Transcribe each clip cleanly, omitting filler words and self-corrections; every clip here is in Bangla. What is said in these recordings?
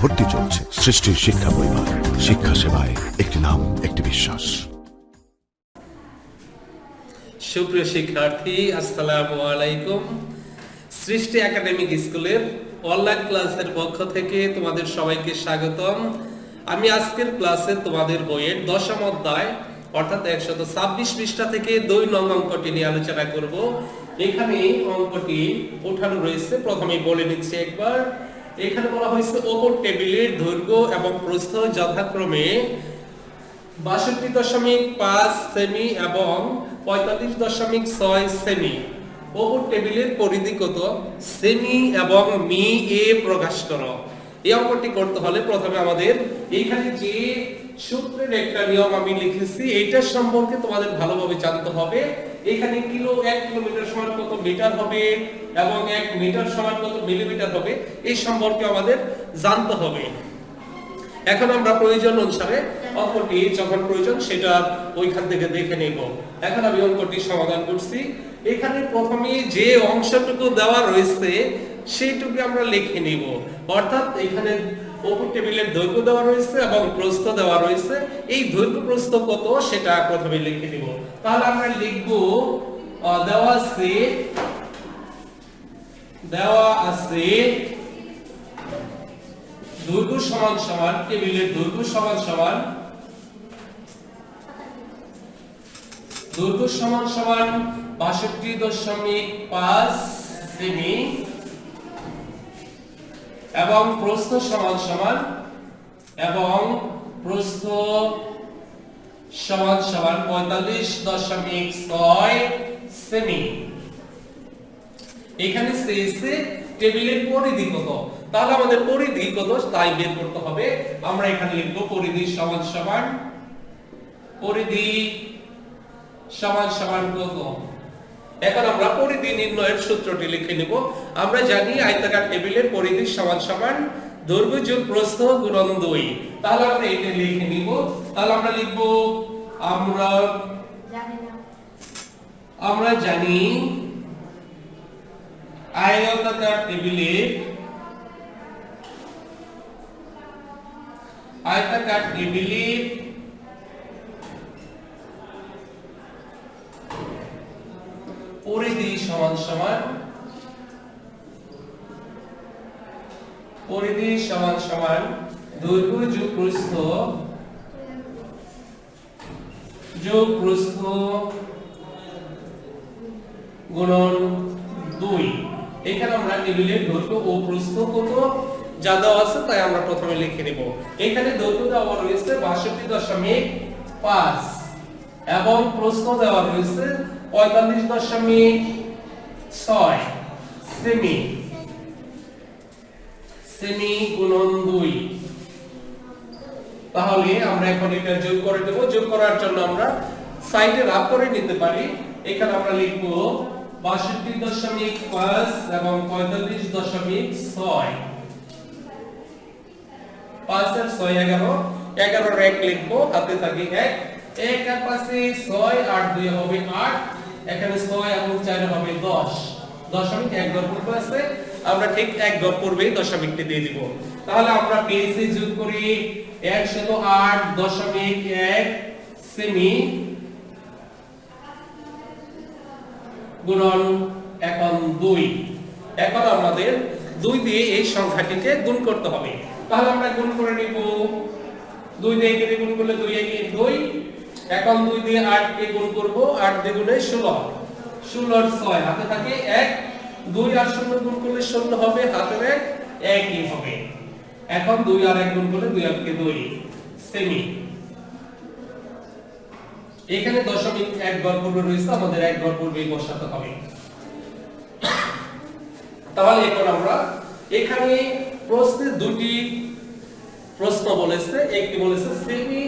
ভর্তি চলছে। সৃষ্টির শিক্ষা পরিবার, শিক্ষা সেবায় একটি নাম, একটি বিশ্বাস। সুপ্রিয় শিক্ষার্থী, আসসালামু আলাইকুম। সৃষ্টি একাডেমিক স্কুলের অনলাইন ক্লাসের পক্ষ থেকে তোমাদের সবাইকে স্বাগতম। আমি আজকের ক্লাসে তোমাদের বইয়ের 10ম অধ্যায় অর্থাৎ 126 পৃষ্ঠা থেকে 2 নং অঙ্কটি নিয়ে আলোচনা করব। এখানে অঙ্কটি ওঠানো রয়েছে, প্রথমে বলে নিচ্ছি একবার। এখানে বলা হয়েছে ওপর টেবিলের দৈর্ঘ্য এবং প্রস্থ যথাক্রমে 62.5 সেমি এবং 45.6 সেমি। ওপর টেবিলের পরিধি কত? সেমি এবং মি এ প্রকাশ করো। এই অঙ্কটি করতে হলে প্রথমে আমাদের এইখানে যে সূত্রের একটা নিয়ম আমি লিখেছি এইটা সম্পর্কে তোমাদের ভালোভাবে জানতে হবে। এখানে 1 কিলোমিটার সমান কত মিটার হবে এবং 1 মিটার সমান কত মিলিমিটার হবে, এই সম্পর্কে আমাদের জানতে হবে। এখন আমরা প্রয়োজন অনুসারে অঙ্কটি যখন প্রয়োজন সেটা ওইখান থেকে দেখে নেব। এখন আমি অঙ্কটি সমাধান করছি। এখানে প্রথমে যে অংশটুকু দেওয়া রয়েছে সেইটুকু আমরা লিখে নিব। অর্থাৎ এখানে ওপর টেবিলের দৈর্ঘ্য দেওয়া রয়েছে এবং প্রস্থ দেওয়া রয়েছে। এই দৈর্ঘ্য প্রস্থ কত সেটা প্রথমে লিখে নিব। তাহলে আমরা লিখব দেওয়া আছে দৈর্ঘ্য সমান সমান, টেবিলের দৈর্ঘ্য সমান সমান দৈর্ঘ্য সমান সমান 62.5 সেমি এবং প্রস্থ সমান সমান 45.6 সেমি। এখানে চেয়েছে টেবিলের পরিধি কত, তাহলে আমাদের পরিধি কত তাই বের করতে হবে। আমরা এখানে লিখব পরিধি সমান সমান কত। এখন আমরা পরিধি নির্ণয়ের সূত্রটি লিখে নিব। আমরা জানি আয়তাকার টেবিলের পরিধি সমান সমান দৈর্ঘ্য যোগ প্রস্থ গুণন 2। তাহলে আমরা এটা লিখে নিব। তাহলে আমরা লিখব আমরা জানি আয়তাকার টেবিলের পরিধি সমান সমান দৈর্ঘ্য যোগ প্রস্থ গুণন 2। এখানে আমরা টেবিলের দৈর্ঘ্য ও প্রস্থ কত যা দেওয়া আছে তাই আমরা প্রথমে লিখে নিব। এখানে দৈর্ঘ্য দেওয়া রয়েছে 62.5 এবং প্রস্থ দেওয়া রয়েছে 45.6 সেমি গুণন 2। তাহলে আমরা এখন এটা যোগ করে দেব। যোগ করার জন্য আমরা সাইডে রাফ করে নিতে পারি। এখানে আমরা লিখব 62.5 এবং 45.6। 5 আর 6 11, 11 এর 1 লিখবো, হাতে থাকে 1, 1 আর পাশে 6, 8 2 হবে 8, এখানে 6 এবং 4 হবে 10, দশমিক 1 ঘর পূর্বে আছে, আমরা ঠিক 1 ঘর পূর্বেই দশমিকটি দিয়ে দিব। তাহলে আমরা পেয়েছি যোগ করি 108.1 সেমি গুণন এখন 2। এখন আমাদের 2 দিয়ে এই সংখ্যাটিকে গুণ করতে হবে। তাহলে আমরা গুণ করে নিব। 2 দিয়ে একে গুণ করলে 2 একে 2। এখন 2 দিয়ে 8 কে গুণ করব, 8 দিয়ে গুণে 16, 16 আর 6 হাতে থাকে 1, 2 আর 0 গুণ করলে 0 হবে, হাতে 1 1ই হবে। এখন 2 আর 1 গুণ করলে 2 আর 2 সেমি। এখানে দশমিক 1 ঘর পূর্বে রয়েছে, আমাদের 1 ঘর পূর্বেই বসাতে হবে। তাহলে এখন আমরা এখানে প্রশ্নে দুটি প্রশ্ন বলেছে, একটি বলেছে সেমি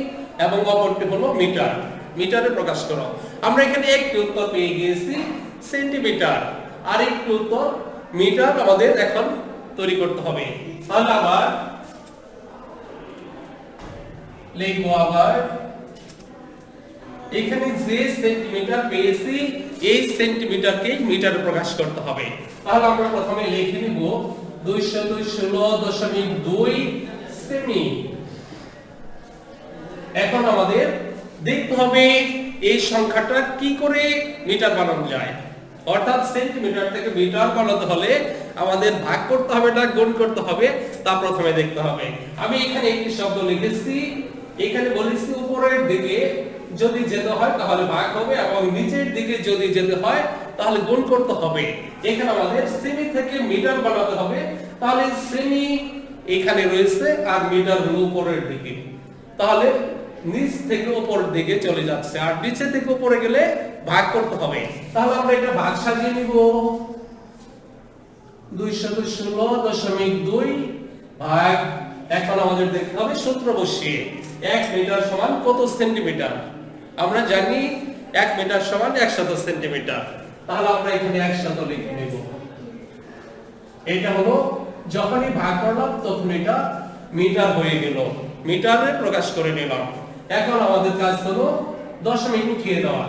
এবং অপরটি হলো মিটার। মিটারে প্রকাশ করো। আমরা এখানে একটি উত্তর পেয়ে গিয়েছি সেন্টিমিটার, আর একটি উত্তর মিটার আমাদের এখন তৈরি করতে হবে। তাহলে আবার লিখবো, আবার এখানে যে সেন্টিমিটার পেয়েছি এই সেন্টিমিটারকে মিটারে প্রকাশ করতে হবে। তাহলে আমরা প্রথমে লিখে নিব 216.2 এখন আমাদের দেখতে হবে এই সংখ্যাটা কি করে মিটার বানানো যায়। অর্থাৎ সেন্টিমিটার থেকে মিটার বানাতে হলে আমাদের ভাগ করতে হবে না গুণ করতে হবে, তা প্রথমে দেখতে হবে। আমি এখানে একটি শব্দ লিখেছি, এখানে বলেছি উপরের দিকে যদি যেতে হয় তাহলে ভাগ হবে এবং নিচের দিকে যদি যেতে হয় তাহলে গুণ করতে হবে। এখানে আমাদের সেমি থেকে মিটার বানাতে হবে, তাহলে সেমি এখানে রয়েছে আর মিটার হলো উপরের দিকে, তাহলে নিচ থেকে উপরের দিকে চলে যাচ্ছে আর নিচে থেকে উপরে গেলে ভাগ করতে হবে। তাহলে আমরা এটা ভাগ সাজিয়ে নিব। 216.2 ভাগ, এখন আমাদের দেখতে হবে সূত্র বসিয়ে 1 মিটার সমান কত সেন্টিমিটার। আমরা জানি 1 মিটার সমান 100 সেন্টিমিটার, তাহলে আমরা এখানে 100 লিখে নেব। এটা হলো যখনই ভাগ করলাম তখন এটা মিটার হয়ে গেল, মিটারে প্রকাশ করে নিলাম। এখন আমাদের কাজ হলো দশমিক উঠিয়ে দেওয়া।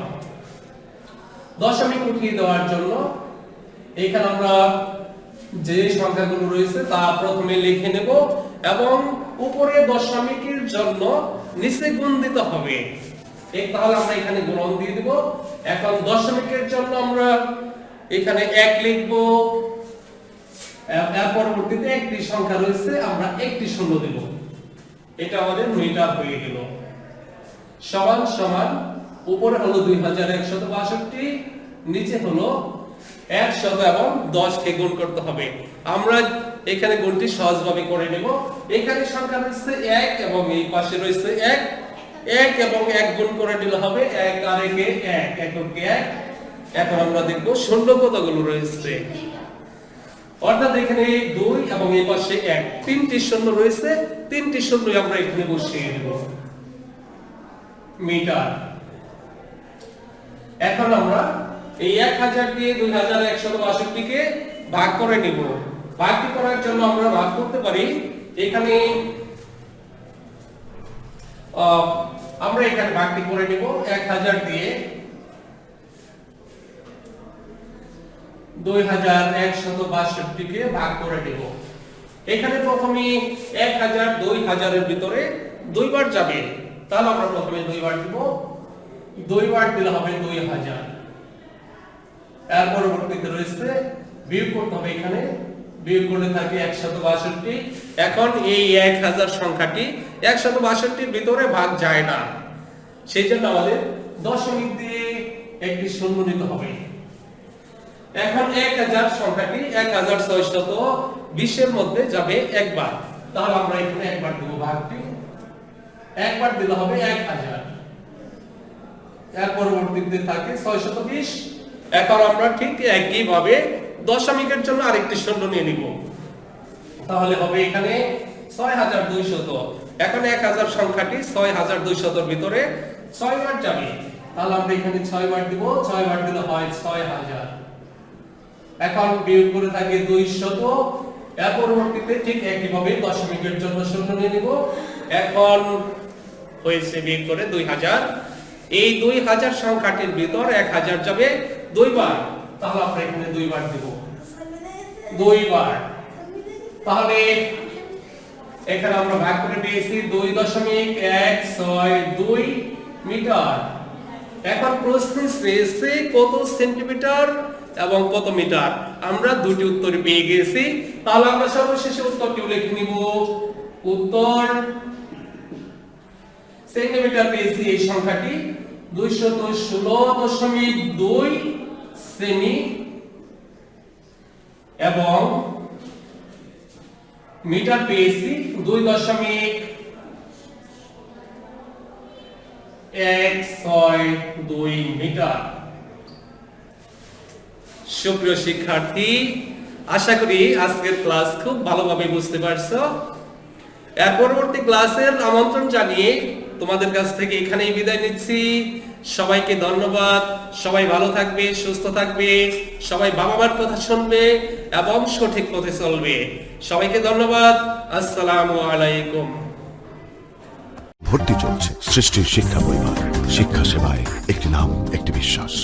দশমিক উঠিয়ে দেওয়ার জন্য এখানে আমরা যে সংখ্যাগুলো রয়েছে তা প্রথমে লিখে নেব এবং উপরে দশমিকের জন্য নিচে গুণ দিতে হবে। তাহলে আমরা এখানে গুণন দিয়ে দেব। এখন দশমিকের জন্য আমরা এখানে 1 লিখব, এর পরবর্তীতে একটি সংখ্যা রয়েছে আমরা একটি শূন্য দেব। এটা আমাদের মিটার হয়ে গেল। সমান সমান উপরে হলো 2162, নিচে হলো 100 এবং 10 কে গুণ করতে হবে। আমরা এখানে গুণটি সহজভাবে করে নেব। এখানে সংখ্যা রয়েছে 1 এবং এই পাশে রয়েছে 1 এবং 1 গুণ করে নিলে হবে 1 আর 1 এ 1, এককে 1। এখন আমরা দেখব শূন্য কতগুলো রয়েছে। অর্থাৎ এখানে 2 এবং এই পাশে 1, তিনটি শূন্য রয়েছে, তিনটি শূন্য আমরা এখানে বসিয়ে দেব। মিটার। এখন আমরা এই 1000 দিয়ে 2162 কে ভাগ করে নিব। ভাগটি করার জন্য আমরা ভাগ করতে পারি। এখানে আমরা এখানে ভাগটি করে নিব 1000 দিয়ে 2162 কে ভাগ করে নিব। এখানে প্রথমে 1000 2000 এর ভিতরে দুইবার যাবে, তাহলে আমরা প্রথমে দুইবার দিব। দুইবার দিলে হবে 2000। এর পরবর্তীতে রয়েছে বিয়োগ করতে হবে, এখানে বিয়োগ করলে থাকে 162। এখন এই 1000 সংখ্যাটি 162 এর ভিতরে ভাগ যায় না, সেই জন্য আমাদের দশমিক দিয়ে একটি শূন্য নিতে হবে। এখন 1000 সংখ্যাটি 1620 এর মধ্যে যাবে একবার, তাহলে আমরা এখানে একবার দেব ভাগটি। একবার দিলে হবে 1000, এর পরবর্তীতে থাকে 620। এখন আমরা ঠিক একই ভাবে দশমিকের জন্য আরেকটি শূন্য নিয়ে নিব, তাহলে হবে এখানে 6200। এখন 1000 সংখ্যাটি 6200 এর ভিতরে 6 বার যাবে, তাহলে আমরা এখানে 6 বার দিব। 6 বার দিলে হয় 6000। এখন বিয়োগ করে থাকে 200। এর পরবর্তীতে ঠিক একই ভাবে দশমিকের জন্য শূন্য নিয়ে নিব। এখন হয়েছে বিয়োগ করে 2000। এই 2000 সংখ্যাটির ভিতর 1000 যাবে দুইবার, তাহলে আমরা এখানে দুইবার দেব। দুইবার, তাহলে এখানে আমরা ভাগ করে পেয়েছি 2.162 মিটার। এখন প্রশ্ন রয়েছে কত সেন্টিমিটার এবং কত মিটার। আমরা দুটি উত্তর পেয়ে গেছি, তাহলে আমরা সর্বশেষে উত্তরটি লিখে নিব। উত্তর সেন্টিমিটার পেয়েছি এই সংখ্যাটি 216.2 সেমি এবং মিটার পেয়েছি 2.162 মিটার। সুপ্রিয় শিক্ষার্থী, আশা করি আজকের ক্লাস খুব ভালোভাবে বুঝতে পারছো। এর পরবর্তী ক্লাসের আমন্ত্রণ জানিয়ে তোমাদের কাছ থেকে এখানেই বিদায় নিচ্ছি। সবাইকে ধন্যবাদ। সবাই ভালো থাকবে, সুস্থ থাকবে, সবাই বাবা মার কথা শুনবে এবং সঠিক পথে চলবে। সবাইকে ধন্যবাদ। আসসালামু আলাইকুম। ভর্তি চলছে সৃষ্টির শিক্ষা পরিবার। শিক্ষা সেবায় একটি নাম, একটি বিশ্বাস।